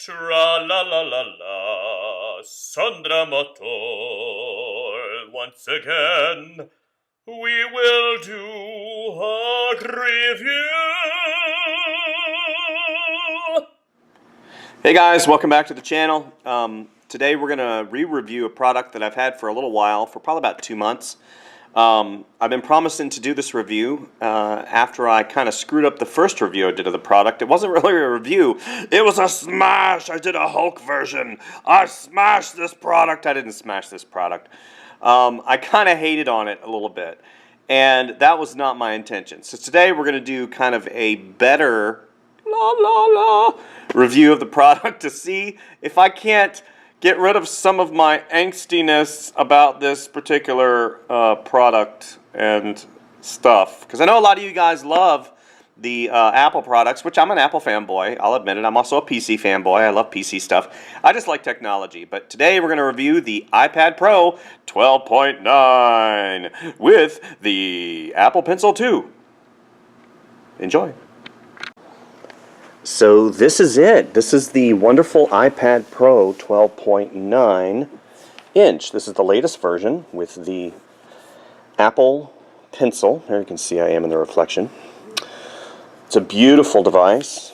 Tra la la la la, Sandra Motor. Once again, we will do a review. Hey guys, welcome back to the channel. Today we're going to re-review a product that I've had for a little while, for probably about 2 months. I've been promising to do this review after I kind of screwed up the first review I did of the product. It wasn't really a review, it was a smash! I did a Hulk version. I smashed this product. I didn't smash this product. I kind of hated on it a little bit, and that was not my intention. So today we're going to do kind of a better review of the product to see if I can't get rid of some of my angstiness about this particular product and stuff. Because I know a lot of you guys love the Apple products, which I'm an Apple fanboy, I'll admit it. I'm also a PC fanboy. I love PC stuff. I just like technology. But today we're going to review the iPad Pro 12.9 with the Apple Pencil 2. Enjoy. So this is it. This is the wonderful iPad Pro 12.9 inch. This is the latest version with the Apple Pencil. There you can see I am in the reflection. It's a beautiful device.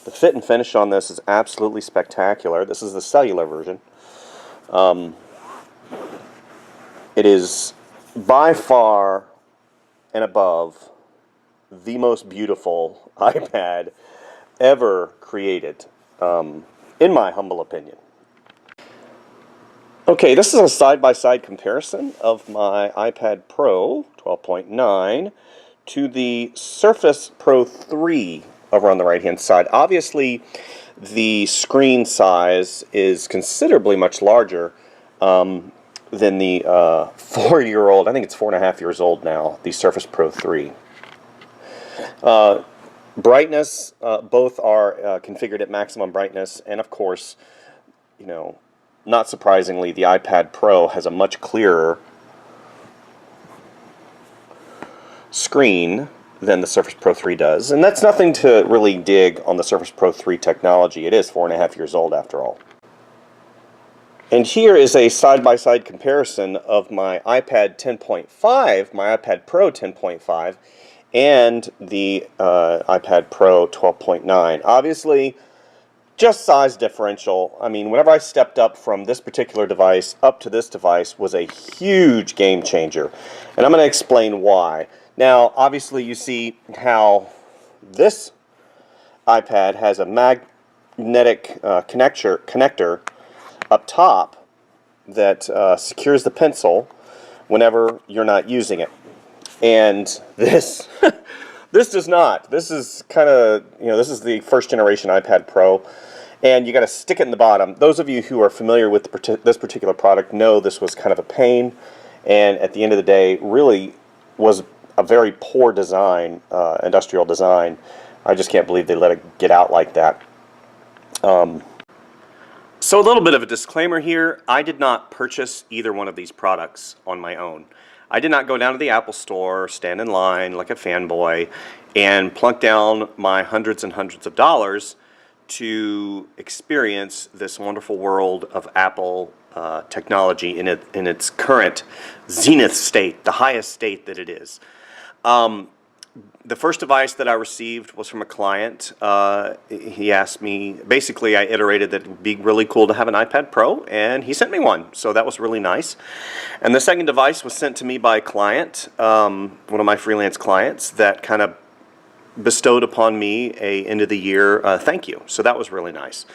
The fit and finish on this is absolutely spectacular. This is the cellular version. It is by far and above the most beautiful iPad ever created, in my humble opinion. Okay, this is a side-by-side comparison of my iPad Pro 12.9 to the Surface Pro 3 over on the right-hand side. Obviously, the screen size is considerably much larger than the 4-year-old, I think it's 4.5 years old now, the Surface Pro 3. Brightness, both are configured at maximum brightness, and of course, you know, not surprisingly, the iPad Pro has a much clearer screen than the Surface Pro 3 does, and that's nothing to really dig on the Surface Pro 3 technology. It is 4.5 years old after all. And here is a side-by-side comparison of my iPad 10.5, my iPad Pro 10.5, and the iPad Pro 12.9. Obviously, just size differential. I mean, whenever I stepped up from this particular device up to this device was a huge game changer. And I'm going to explain why. Now, obviously, you see how this iPad has a magnetic connector up top that secures the pencil whenever you're not using it. And this this does not. This is kind of, you know, this is the first generation iPad Pro, and you got to stick it in the bottom. Those of you who are familiar with this particular product know this was kind of a pain, and at the end of the day, really was a very poor design, industrial design. I just can't believe they let it get out like that. So a little bit of a disclaimer here. I did not purchase either one of these products on my own. I did not go down to the Apple Store, stand in line like a fanboy, and plunk down my hundreds and hundreds of dollars to experience this wonderful world of Apple technology in its current zenith state, the highest state that it is. The first device that I received was from a client. He asked me, basically I iterated that it would be really cool to have an iPad Pro, and he sent me one, so that was really nice. And the second device was sent to me by a client, one of my freelance clients, that kind of bestowed upon me a end of the year thank you, so that was really nice.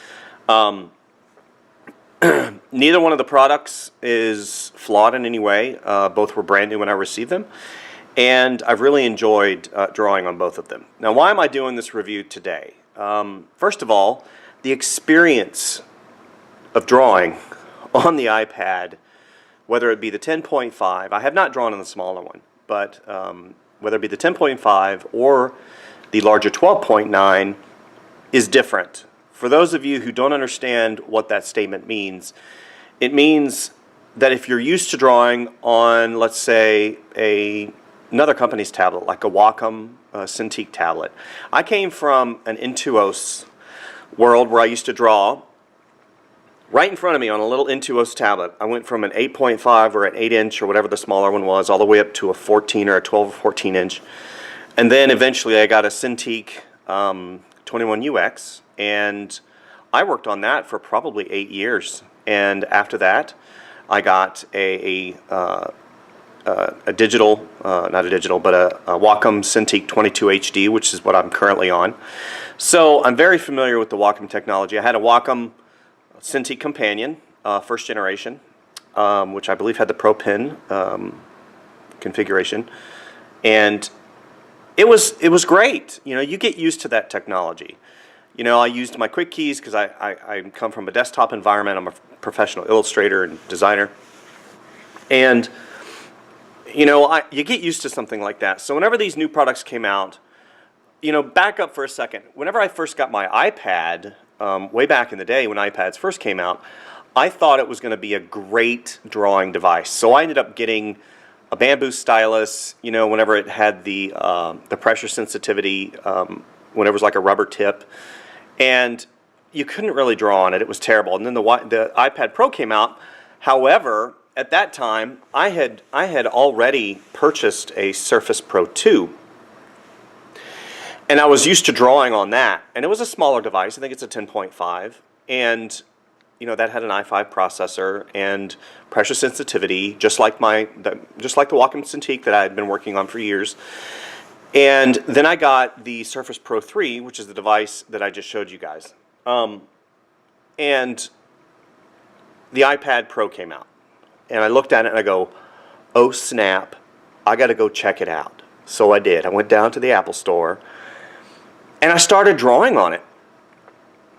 Neither one of the products is flawed in any way. Both were brand new when I received them. And I've really enjoyed drawing on both of them. Now, why am I doing this review today? First of all, the experience of drawing on the iPad, whether it be the 10.5, I have not drawn on the smaller one, but whether it be the 10.5 or the larger 12.9 is different. For those of you who don't understand what that statement means, it means that if you're used to drawing on, let's say, another company's tablet, like a Wacom Cintiq tablet. I came from an Intuos world where I used to draw right in front of me on a little Intuos tablet. I went from an 8.5 or an 8-inch or whatever the smaller one was, all the way up to a 14 or a 12 or 14 inch. And then eventually I got a Cintiq 21UX, and I worked on that for probably 8 years. And after that, I got a digital, not a digital, but a Wacom Cintiq 22 HD, which is what I'm currently on. So I'm very familiar with the Wacom technology. I had a Wacom Cintiq Companion, first generation, which I believe had the Pro Pen configuration, and it was great. You know, you get used to that technology. You know, I used my quick keys because I come from a desktop environment. I'm a professional illustrator and designer, and you know, you get used to something like that. So whenever these new products came out, you know, back up for a second. Whenever I first got my iPad, way back in the day when iPads first came out, I thought it was going to be a great drawing device. So I ended up getting a bamboo stylus, you know, whenever it had the pressure sensitivity, whenever it was like a rubber tip, and you couldn't really draw on it. It was terrible. And then the iPad Pro came out. However, at that time, I had already purchased a Surface Pro 2. And I was used to drawing on that, and it was a smaller device. I think it's a 10.5, and you know that had an i5 processor and pressure sensitivity, just like the Wacom Cintiq that I had been working on for years. And then I got the Surface Pro 3, which is the device that I just showed you guys, and the iPad Pro came out, and I looked at it and I go, "Oh snap! I got to go check it out." So I did. I went down to the Apple Store. And I started drawing on it.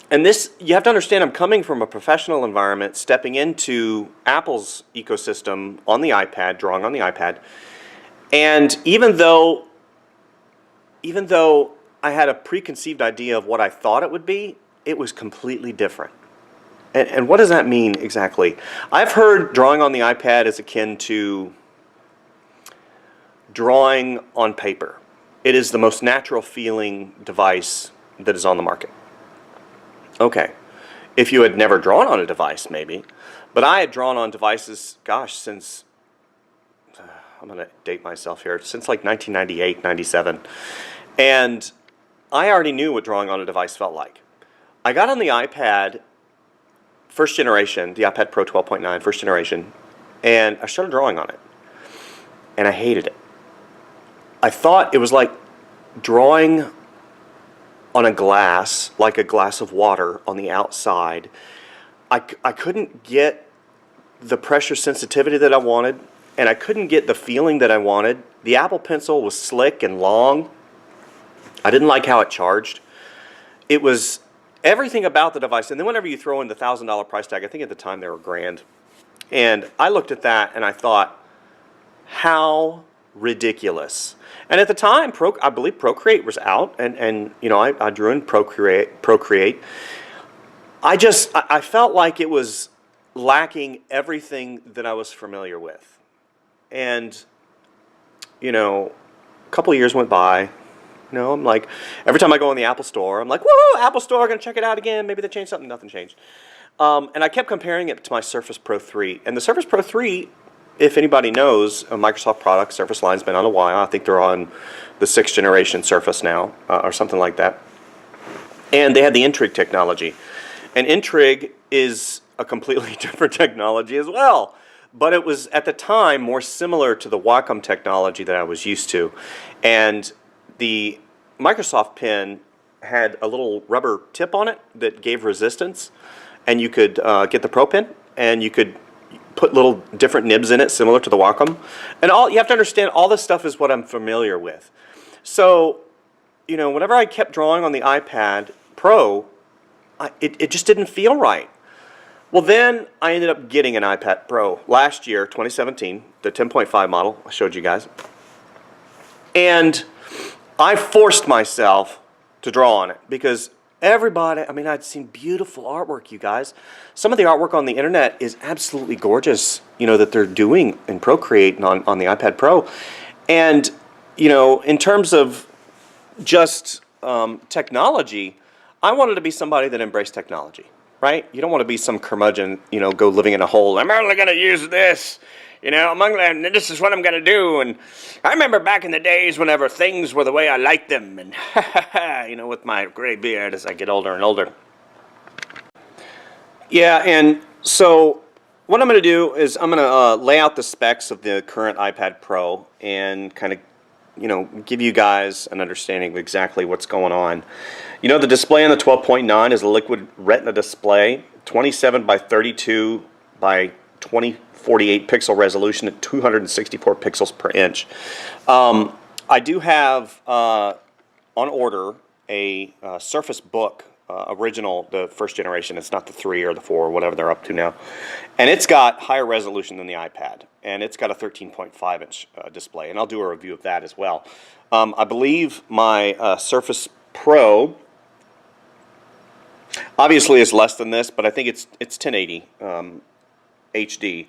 And this, you have to understand, I'm coming from a professional environment, stepping into Apple's ecosystem on the iPad, drawing on the iPad. And even though I had a preconceived idea of what I thought it would be, it was completely different. And what does that mean exactly? I've heard drawing on the iPad is akin to drawing on paper. It is the most natural feeling device that is on the market. Okay, if you had never drawn on a device, maybe, but I had drawn on devices, gosh, since, I'm going to date myself here, since like 1998, 97, and I already knew what drawing on a device felt like. I got on the iPad, first generation, the iPad Pro 12.9, first generation, and I started drawing on it, and I hated it. I thought it was like drawing on a glass, like a glass of water on the outside. I couldn't get the pressure sensitivity that I wanted, and I couldn't get the feeling that I wanted. The Apple Pencil was slick and long. I didn't like how it charged. It was everything about the device. And then whenever you throw in the $1,000 price tag, I think at the time they were $1,000. And I looked at that and I thought, how ridiculous. And at the time, I believe Procreate was out, and you know, I drew in Procreate. I felt like it was lacking everything that I was familiar with. And you know, a couple of years went by. You know, I'm like, every time I go in the Apple Store, I'm like, woohoo, Apple Store, gonna check it out again. Maybe they changed something. Nothing changed. And I kept comparing it to my Surface Pro 3. And the Surface Pro 3, if anybody knows, a Microsoft product, Surface line's been on a while. I think they're on the 6th generation Surface now, or something like that. And they had the Intrigue technology. And Intrigue is a completely different technology as well. But it was, at the time, more similar to the Wacom technology that I was used to. And the Microsoft pen had a little rubber tip on it that gave resistance. And you could get the Pro Pen, and you could put little different nibs in it, similar to the Wacom. And you have to understand, all this stuff is what I'm familiar with. So, you know, whenever I kept drawing on the iPad Pro, it just didn't feel right. Well, then I ended up getting an iPad Pro last year, 2017, the 10.5 model I showed you guys. And I forced myself to draw on it because everybody, I mean, I'd seen beautiful artwork, you guys. Some of the artwork on the internet is absolutely gorgeous, you know, that they're doing in Procreate and on the iPad Pro. And, you know, in terms of just technology, I wanted to be somebody that embraced technology. right? You don't want to be some curmudgeon, go living in a hole. I'm only going to use this. This is what I'm going to do. And I remember back in the days whenever things were the way I liked them. And, with my gray beard as I get older and older. Yeah, and so what I'm going to do is I'm going to lay out the specs of the current iPad Pro and kind of, give you guys an understanding of exactly what's going on. The display on the 12.9 is a liquid retina display, 27 by 32 by 2048 pixel resolution at 264 pixels per inch. I do have on order a Surface Book original, the first generation. It's not the 3 or the 4 or whatever they're up to now. And it's got higher resolution than the iPad. And it's got a 13.5 inch display. And I'll do a review of that as well. I believe my Surface Pro obviously is less than this, but I think it's 1080 HD.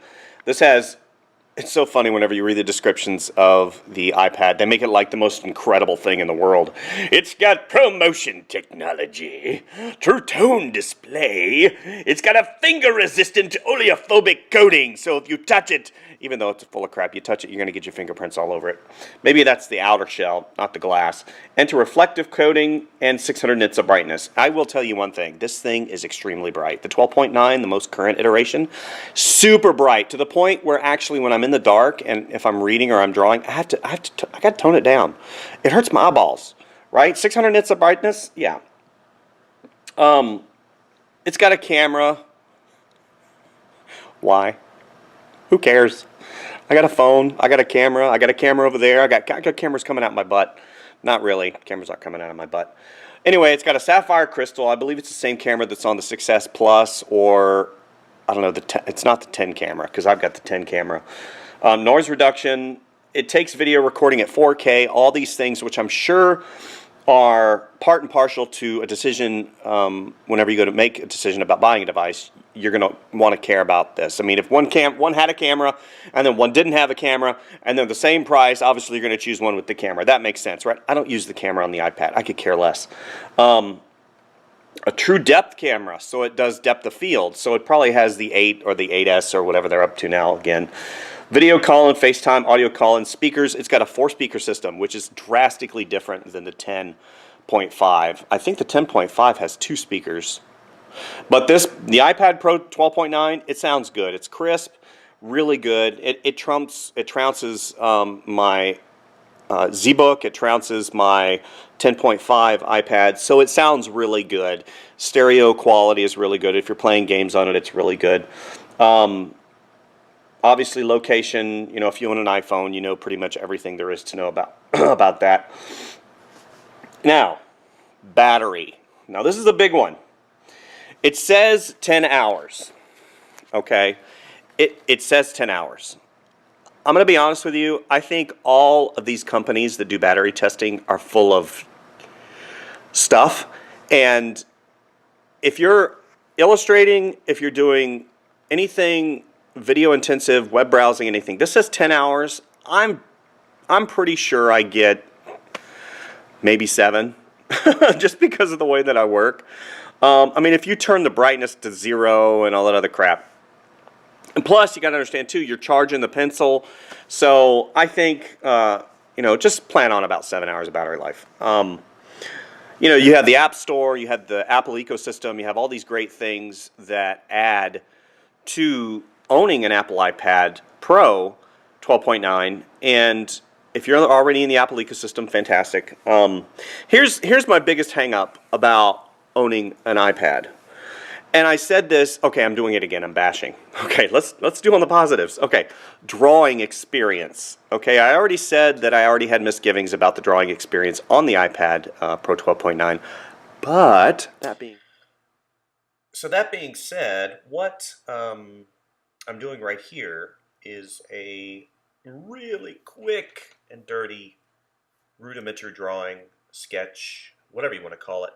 It's so funny whenever you read the descriptions of the iPad. They make it like the most incredible thing in the world. It's got ProMotion technology, True Tone display. It's got a finger-resistant oleophobic coating, so if you touch it, even though it's full of crap, you touch it, you're going to get your fingerprints all over it. Maybe that's the outer shell, not the glass. Anti-reflective coating and 600 nits of brightness. I will tell you one thing. This thing is extremely bright. The 12.9, the most current iteration, super bright to the point where actually when I'm in the dark and if I'm reading or I'm drawing, I got to tone it down. It hurts my eyeballs, right? 600 nits of brightness, yeah. It's got a camera. Why? Who cares? I got a phone. I got a camera. I got a camera over there. I got cameras coming out my butt. Not really. Cameras aren't coming out of my butt. Anyway, it's got a sapphire crystal. I believe it's the same camera that's on the 6S Plus, or I don't know. It's not the 10 camera because I've got the 10 camera. Noise reduction. It takes video recording at 4K. All these things, which I'm sure are part and parcel to a decision. Whenever you go to make a decision about buying a device, you're going to want to care about this. I mean, if one had a camera and then one didn't have a camera and they're the same price, obviously you're going to choose one with the camera. That makes sense, right? I don't use the camera on the iPad. I could care less. A true depth camera, so it does depth of field. So it probably has the 8 or the 8S or whatever they're up to now again. Video call and FaceTime, audio call and speakers. It's got a 4-speaker system, which is drastically different than the 10.5. I think the 10.5 has 2 speakers. But the iPad Pro 12.9, it sounds good. It's crisp, really good. It trounces my ZBook. It trounces my 10.5 iPad. So it sounds really good. Stereo quality is really good. If you're playing games on it, it's really good. Obviously, location, if you own an iPhone, you know pretty much everything there is to know about, about that. Now, battery. Now, this is a big one. It says 10 hours, okay? It says 10 hours. I'm going to be honest with you. I think all of these companies that do battery testing are full of stuff. And if you're illustrating, if you're doing anything video intensive, web browsing, anything, this says 10 hours. I'm pretty sure I get maybe 7 just because of the way that I work. I mean, if you turn the brightness to 0 and all that other crap. And plus, you got to understand, too, you're charging the pencil. So I think, just plan on about 7 hours of battery life. You have the App Store, you have the Apple ecosystem, you have all these great things that add to owning an Apple iPad Pro 12.9. And if you're already in the Apple ecosystem, fantastic. Here's my biggest hang-up about owning an iPad. And I said this, okay, I'm doing it again, I'm bashing. Okay, let's do on the positives. Okay, drawing experience. Okay, I already said that I already had misgivings about the drawing experience on the iPad Pro 12.9. But that being said, what I'm doing right here is a really quick and dirty rudimentary drawing, sketch, whatever you want to call it,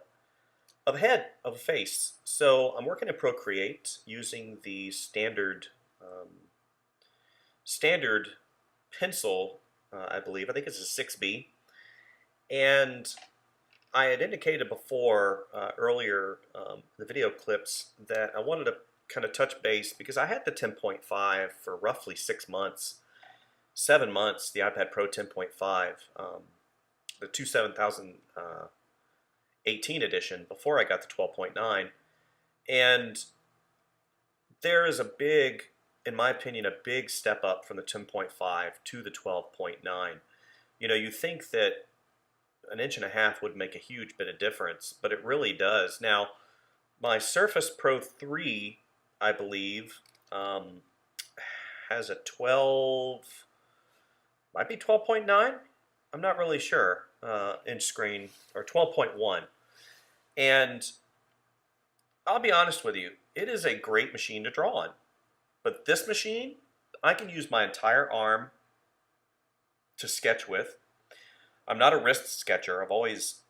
of a head, of a face. So I'm working in Procreate using the standard pencil, I believe. I think it's a 6B. And I had indicated before earlier the video clips that I wanted to kind of touch base because I had the 10.5 for roughly 6 months, 7 months, the iPad Pro 10.5, the 2018 edition before I got the 12.9. And there is a big, in my opinion, a big step up from the 10.5 to the 12.9. You know, you think that an inch and a half would make a huge bit of difference, but it really does. Now, my Surface Pro 3, I believe, has a 12, might be 12.9. I'm not really sure, inch screen, or 12.1. And I'll be honest with you, it is a great machine to draw on. But this machine, I can use my entire arm to sketch with. I'm not a wrist sketcher. I've always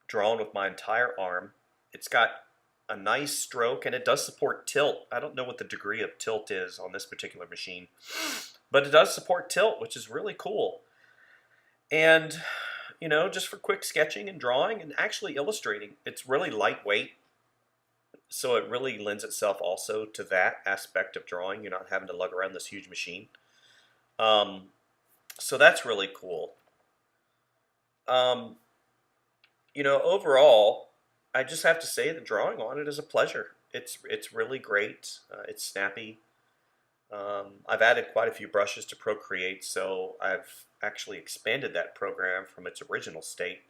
drawn with my entire arm. It's got a nice stroke, and it does support tilt. I don't know what the degree of tilt is on this particular machine, but it does support tilt, which is really cool. And, you know, just for quick sketching and drawing and actually illustrating, it's really lightweight. So it really lends itself also to that aspect of drawing. You're not having to lug around this huge machine. So that's really cool. You know, overall, I just have to say the drawing on it is a pleasure. It's really great. It's snappy. I've added quite a few brushes to Procreate, so I've actually expanded that program from its original state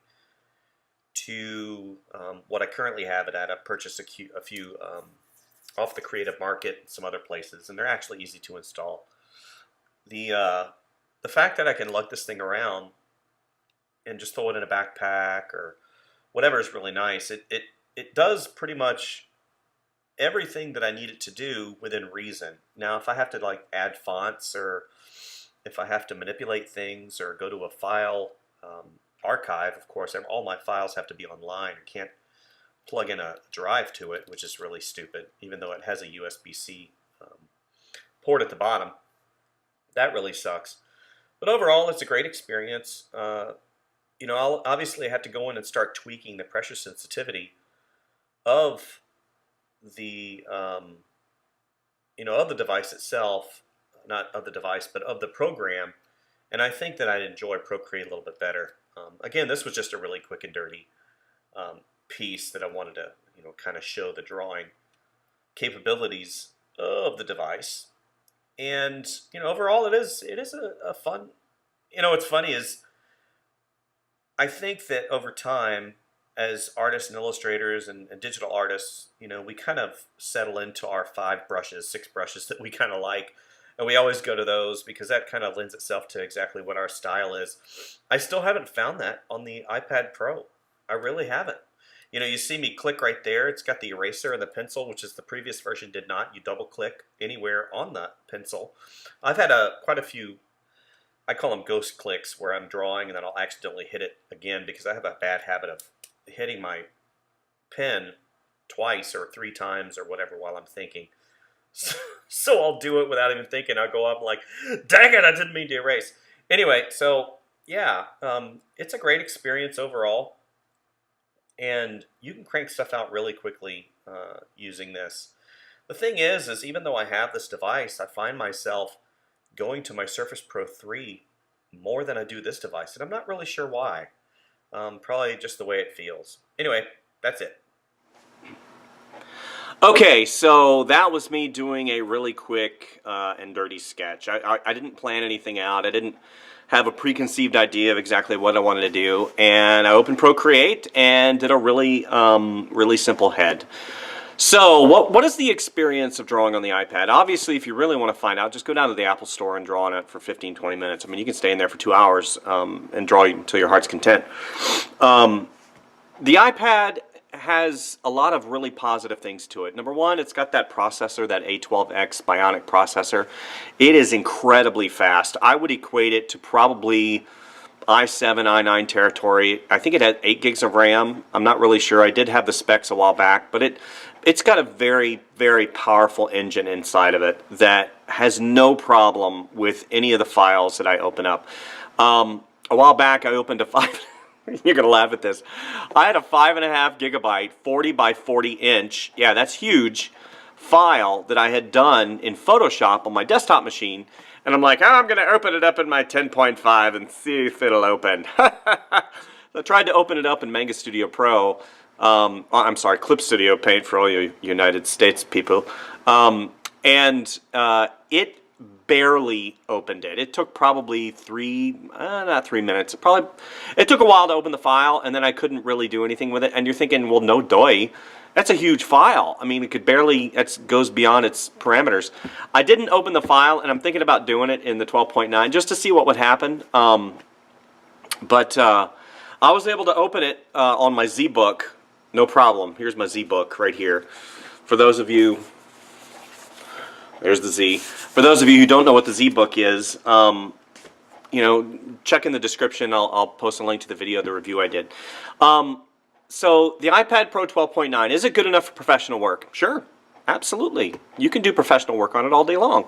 to what I currently have it at. I've purchased a few off the Creative Market and some other places, and they're actually easy to install. The fact that I can lug this thing around and just throw it in a backpack or whatever is really nice. It does pretty much everything that I need it to do within reason. Now, if I have to like add fonts, or if I have to manipulate things or go to a file archive, of course, all my files have to be online. I can't plug in a drive to it, which is really stupid, even though it has a USB-C port at the bottom. That really sucks. But overall, it's a great experience. You know, I'll obviously have to go in and start tweaking the pressure sensitivity of the, you know, of the device itself, not of the device, but of the program. And I think that I'd enjoy Procreate a little bit better. Again, this was just a really quick and dirty piece that I wanted to, you know, kind of show the drawing capabilities of the device. And, you know, overall it is a fun, you know, what's funny is I think that over time, as artists and illustrators and digital artists, you know, we kind of settle into our 5 brushes, 6 brushes that we kind of like. And we always go to those because that kind of lends itself to exactly what our style is. I still haven't found that on the iPad Pro. I really haven't. You know, you see me click right there. It's got the eraser and the pencil, which is the previous version did not. You double click anywhere on the pencil. I've had quite a few, I call them ghost clicks, where I'm drawing and then I'll accidentally hit it again because I have a bad habit of hitting my pen twice or 3 times or whatever while I'm thinking. So I'll do it without even thinking. I'll go up like, dang it, I didn't mean to erase. Anyway, so yeah, it's a great experience overall. And you can crank stuff out really quickly using this. The thing is even though I have this device, I find myself going to my Surface Pro 3 more than I do this device. And I'm not really sure why. Probably just the way it feels. Anyway, that's it. Okay, so that was me doing a really quick and dirty sketch. I didn't plan anything out. I didn't have a preconceived idea of exactly what I wanted to do. And I opened Procreate and did a really, really simple head. So what is the experience of drawing on the iPad? Obviously, if you really want to find out, just go down to the Apple Store and draw on it for 15, 20 minutes. I mean, you can stay in there for 2 hours and draw until your heart's content. The iPad has a lot of really positive things to it. Number one, it's got that processor, that A12X Bionic processor. It is incredibly fast. I would equate it to probably i7, i9 territory. I think it had 8 gigs of RAM. I'm not really sure. I did have the specs a while back, but it's got a very, very powerful engine inside of it that has no problem with any of the files that I open up. A while back, I opened a 5 You're going to laugh at this. I had a 5.5 gigabyte, 40 by 40 inch, yeah, that's huge, file that I had done in Photoshop on my desktop machine. And I'm like, oh, I'm going to open it up in my 10.5 and see if it'll open. I tried to open it up in Manga Studio Pro. I'm sorry, Clip Studio Paint for all you United States people. And it barely opened it. It took probably not 3 minutes. It took a while to open the file, and then I couldn't really do anything with it. And you're thinking, well, no doy. That's a huge file. I mean, it could barely, it goes beyond its parameters. I didn't open the file, and I'm thinking about doing it in the 12.9 just to see what would happen. But I was able to open it on my ZBook, no problem. Here's my ZBook right here. For those of you, there's the Z. For those of you who don't know what the ZBook is, you know, check in the description. I'll post a link to the video, the review I did. So the iPad Pro 12.9, is it good enough for professional work? Sure, absolutely. You can do professional work on it all day long.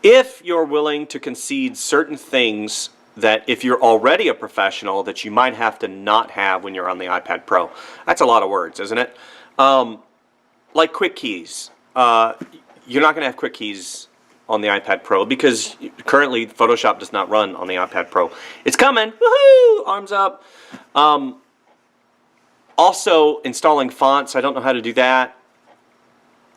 If you're willing to concede certain things that if you're already a professional that you might have to not have when you're on the iPad Pro. That's a lot of words, isn't it? Like quick keys. You're not going to have quick keys on the iPad Pro because currently Photoshop does not run on the iPad Pro. It's coming. Woohoo! Arms up. Also, installing fonts. I don't know how to do that.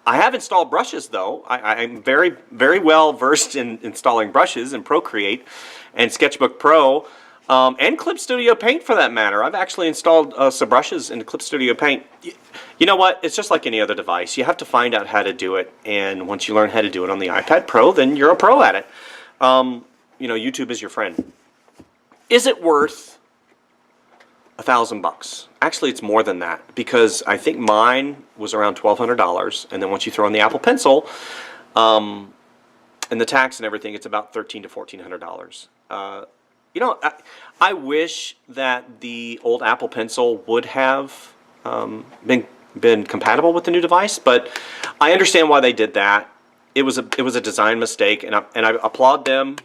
I have installed brushes, though. I'm very, very well versed in installing brushes in Procreate and Sketchbook Pro and Clip Studio Paint, for that matter. I've actually installed some brushes in Clip Studio Paint. You know what? It's just like any other device. You have to find out how to do it, and once you learn how to do it on the iPad Pro, then you're a pro at it. You know, YouTube is your friend. Is it worth $1,000? Actually, it's more than that because I think mine was around $1,200, and then once you throw in the Apple Pencil and the tax and everything, it's about $1,300 to $1,400. You know, I wish that the old Apple Pencil would have been compatible with the new device, but I understand why they did that. It was a design mistake, and I applaud them.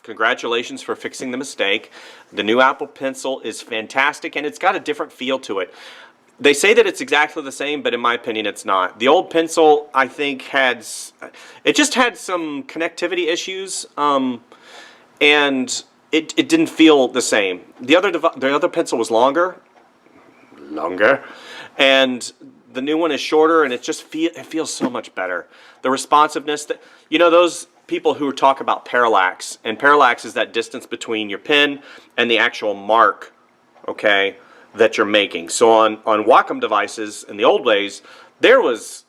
Congratulations for fixing the mistake. The new Apple Pencil is fantastic, and it's got a different feel to it. They say that it's exactly the same, but in my opinion, it's not. The old Pencil, I think, it just had some connectivity issues, and it didn't feel the same. The other Pencil was longer, and the new one is shorter, and it feels so much better. The responsiveness, you know, those people who talk about parallax, and parallax is that distance between your pen and the actual mark, okay, that you're making. So on Wacom devices in the old days, there was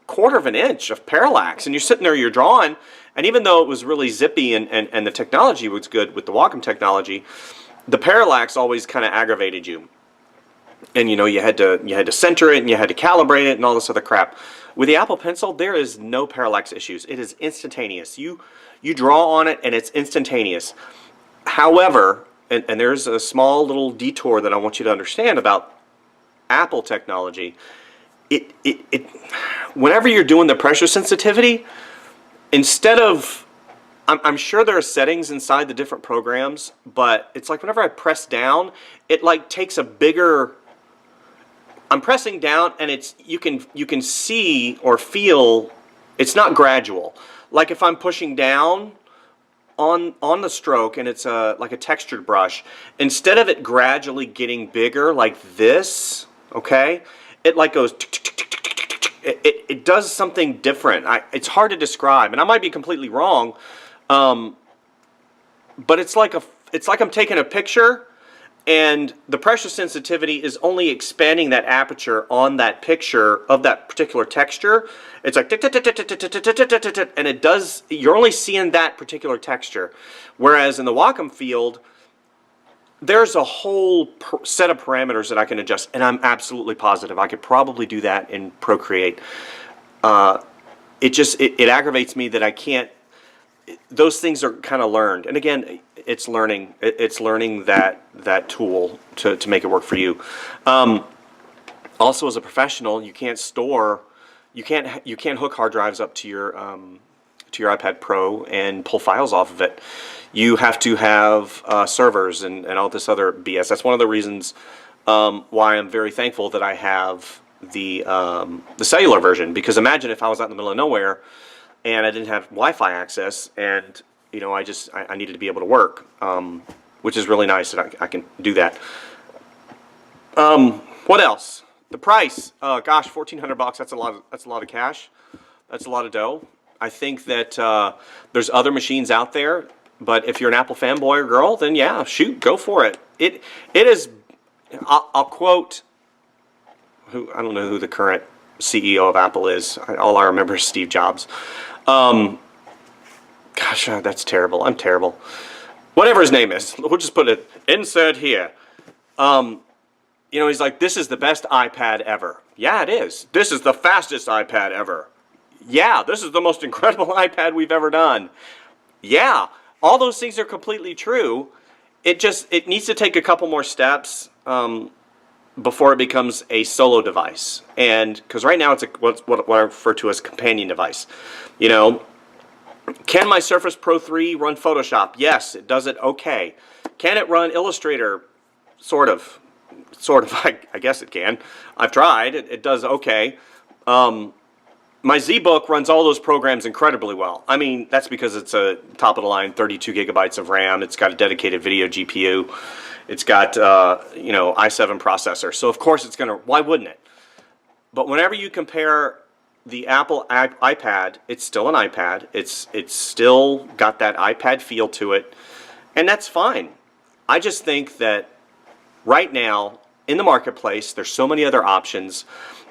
quarter of an inch of parallax, and you're sitting there, you're drawing, and even though it was really zippy and the technology was good with the Wacom technology, the parallax always kind of aggravated you. And you know, you had to center it and you had to calibrate it and all this other crap. With the Apple Pencil, there is no parallax issues. It is instantaneous. You draw on it and it's instantaneous. However, and there's a small little detour that I want you to understand about Apple technology. Whenever you're doing the pressure sensitivity, instead of, I'm sure there are settings inside the different programs, but it's like whenever I press down, it like takes a bigger, I'm pressing down and you can see or feel it's not gradual. Like if I'm pushing down on the stroke and it's like a textured brush, instead of it gradually getting bigger like this, okay, it like goes, it does something different. It's hard to describe, and I might be completely wrong, but it's like I'm taking a picture, and the pressure sensitivity is only expanding that aperture on that picture of that particular texture. It's like, and it does, you're only seeing that particular texture. Whereas in the Wacom field, there's a whole set of parameters that I can adjust, and I'm absolutely positive I could probably do that in Procreate. It aggravates me that I can't. Those things are kind of learned, and again, it's learning. It's learning that tool to make it work for you. Also, as a professional, you can't hook hard drives up to your to your iPad Pro and pull files off of it. You have to have servers and all this other BS. That's one of the reasons why I'm very thankful that I have the cellular version, because imagine if I was out in the middle of nowhere and I didn't have Wi-Fi access, and I needed to be able to work, which is really nice that I can do that. What else? The price. Gosh, $1,400. That's a lot. That's a lot of cash. That's a lot of dough. I think that there's other machines out there, but if you're an Apple fanboy or girl, then yeah, shoot, go for it. It is. I'll quote. I don't know who the current CEO of Apple is. All I remember is Steve Jobs. Gosh, that's terrible. I'm terrible. Whatever his name is, we'll just put it insert here. He's like, this is the best iPad ever. Yeah, it is. This is the fastest iPad ever. Yeah, this is the most incredible iPad we've ever done. Yeah, all those things are completely true. It needs to take a couple more steps before it becomes a solo device. And because right now it's what I refer to as a companion device. Can my Surface Pro 3 run Photoshop? Yes, it does it okay. Can it run Illustrator? Sort of. I guess it can. I've tried. It does okay. My ZBook runs all those programs incredibly well. I mean, that's because it's a top-of-the-line 32 gigabytes of RAM. It's got a dedicated video GPU. It's got, i7 processor. So, of course, it's going to... Why wouldn't it? But whenever you compare the Apple iPad, it's still an iPad. It's still got that iPad feel to it. And that's fine. I just think that right now, in the marketplace, there's so many other options.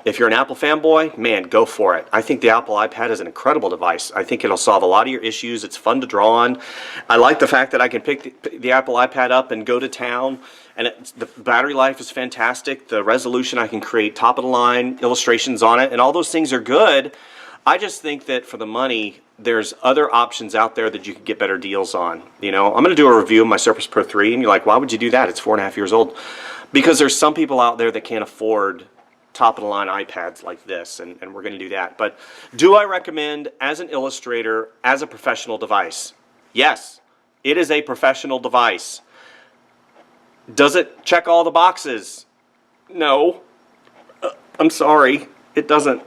If you're an Apple fanboy, man, go for it. I think the Apple iPad is an incredible device. I think it'll solve a lot of your issues. It's fun to draw on. I like the fact that I can pick the Apple iPad up and go to town, and the battery life is fantastic. The resolution, I can create top-of-the-line illustrations on it, and all those things are good. I just think that for the money, there's other options out there that you could get better deals on. I'm going to do a review of my Surface Pro 3, and you're like, why would you do that? It's 4.5 years old. Because there's some people out there that can't afford top-of-the-line iPads like this, and we're going to do that. But do I recommend, as an illustrator, as a professional device? Yes, it is a professional device. Does it check all the boxes? No. I'm sorry. It doesn't.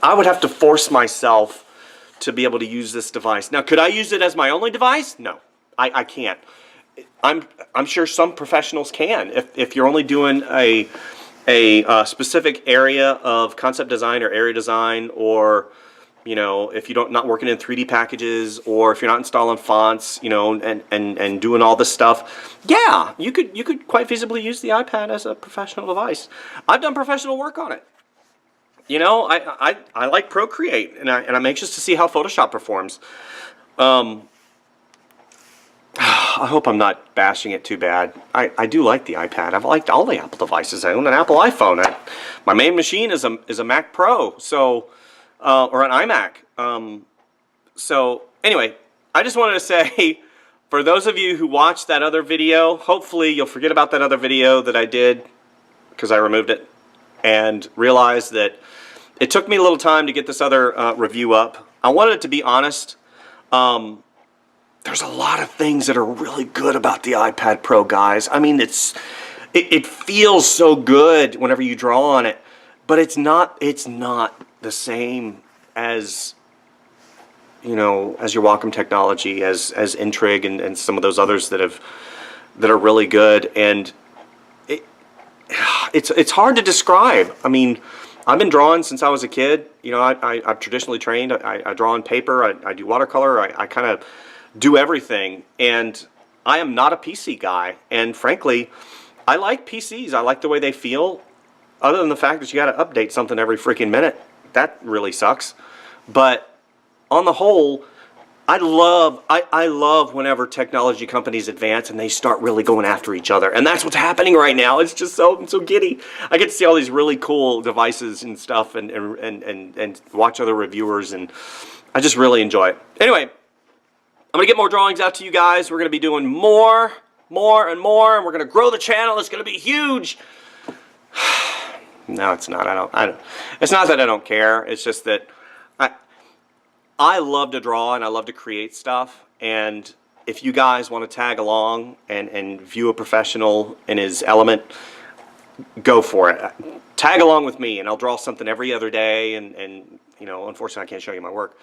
I would have to force myself to be able to use this device. Now, could I use it as my only device? No, I can't. I'm sure some professionals can. If you're only doing a specific area of concept design or area design, or if you're not working in 3D packages, or if you're not installing fonts, and doing all this stuff, yeah, you could quite feasibly use the iPad as a professional device. I've done professional work on it. I like Procreate, and I'm anxious to see how Photoshop performs. I hope I'm not bashing it too bad. I do like the iPad. I've liked all the Apple devices. I own an Apple iPhone. My main machine is a Mac Pro, so or an iMac. So anyway, I just wanted to say, for those of you who watched that other video, hopefully you'll forget about that other video that I did, because I removed it, and realize that it took me a little time to get this other review up. I wanted it to be honest. There's a lot of things that are really good about the iPad Pro, guys. I mean, it feels so good whenever you draw on it, but it's not the same as as your Wacom technology, as Intrigue and some of those others that are really good. And it's hard to describe. I mean, I've been drawing since I was a kid. I've traditionally trained. I draw on paper. I do watercolor. I kind of do everything, and I am not a PC guy, and frankly, I like PCs. I like the way they feel, other than the fact that you got to update something every freaking minute. That really sucks. But on the whole, I love whenever technology companies advance and they start really going after each other, and that's what's happening right now. It's just so giddy. I get to see all these really cool devices and stuff, and watch other reviewers, and I just really enjoy it. Anyway, I'm going to get more drawings out to you guys. We're going to be doing more and more, and we're going to grow the channel. It's going to be huge. No, it's not. It's not that I don't care. It's just that I love to draw and I love to create stuff, and if you guys want to tag along and view a professional in his element, go for it. Tag along with me and I'll draw something every other day, and you know, unfortunately I can't show you my work.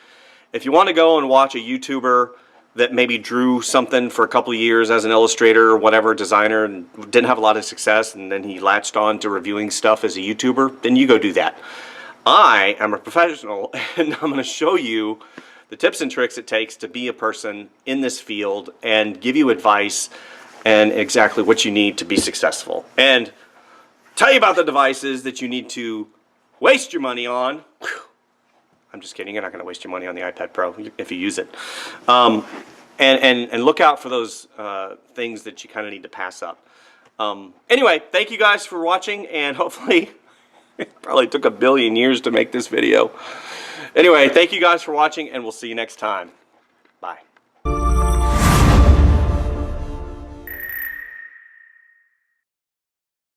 If you want to go and watch a YouTuber that maybe drew something for a couple of years as an illustrator or whatever, designer, and didn't have a lot of success, and then he latched on to reviewing stuff as a YouTuber, then you go do that. I am a professional, and I'm going to show you the tips and tricks it takes to be a person in this field and give you advice and exactly what you need to be successful. And tell you about the devices that you need to waste your money on. I'm just kidding. You're not going to waste your money on the iPad Pro if you use it. And look out for those things that you kind of need to pass up. Anyway, thank you guys for watching, and hopefully it probably took 1 billion years to make this video. Anyway, thank you guys for watching, and we'll see you next time. Bye.